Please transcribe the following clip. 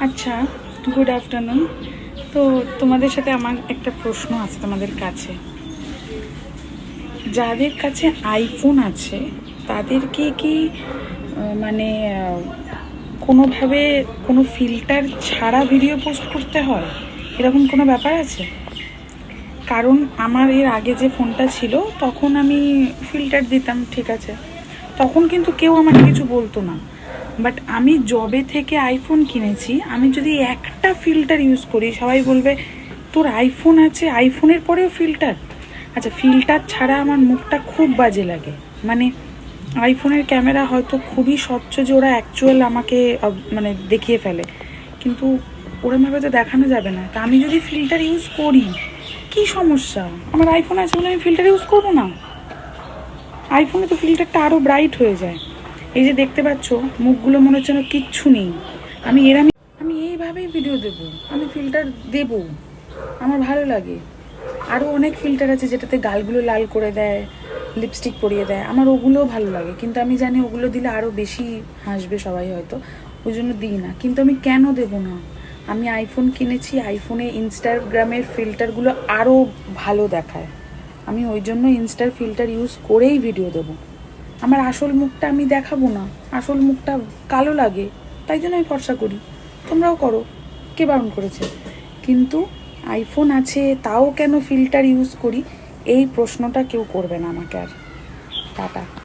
আচ্ছা, good afternoon. তো তোমাদের সাথে আমার একটা প্রশ্ন আছে তোমাদের কাছে। যাদের কাছে আইফোন আছে তাদেরকে কি মানে কোনোভাবে কোনো ফিল্টার ছাড়া ভিডিও পোস্ট করতে হয়, এরকম কোনো ব্যাপার আছে? কারণ আমার এর আগে যে ফোনটা ছিল তখন আমি ফিল্টার দিতাম, ঠিক আছে, তখন কিন্তু কেউ আমাকে কিছু বলতো না। বাট আমি জবে থেকে আইফোন কিনেছি, আমি যদি একটা ফিল্টার ইউজ করি সবাই বলবে তোর আইফোন আছে, আইফোনের পরেও ফিল্টার। আচ্ছা, ফিল্টার ছাড়া আমার মুখটা খুব বাজে লাগে। মানে আইফোনের ক্যামেরা হয়তো খুবই স্বচ্ছ যে ওরা অ্যাকচুয়াল আমাকে মানে দেখিয়ে ফেলে, কিন্তু ওরমভাবে তো দেখানো যাবে না। তা আমি যদি ফিল্টার ইউজ করি কী সমস্যা? আমার আইফোন আছে বলে আমি ফিল্টার ইউজ করবো না? আইফোনে তো ফিল্টারটা আরও ব্রাইট হয়ে যায়। এই যে দেখতে পাচ্ছ মুখগুলো মনে হচ্ছে না কিচ্ছু নেই। আমি এইভাবেই ভিডিও দেবো, আমি ফিল্টার দেবো, আমার ভালো লাগে। আরও অনেক ফিল্টার আছে যেটাতে গালগুলো লাল করে দেয়, লিপস্টিক পরিয়ে দেয়, আমার ওগুলোও ভালো লাগে, কিন্তু আমি জানি ওগুলো দিলে আরও বেশি হাসবে সবাই, হয়তো ওই জন্য দিই না। কিন্তু আমি কেন দেবো না? আমি আইফোন কিনেছি, আইফোনে ইনস্টাগ্রামের ফিল্টারগুলো আরও ভালো দেখায়, আমি ওই জন্য ইনস্টার ফিল্টার ইউজ করেই ভিডিও দেবো। আমার আসল মুখটা আমি দেখাবো না, আসল মুখটা কালো লাগে, তাই জন্য আমি ফর্সা করি। তোমরাও করো, কে বারণ করেছে? কিন্তু আইফোন আছে তাও কেন ফিল্টার ইউজ করি, এই প্রশ্নটা কেউ করবে না আমাকে আর। টাটা।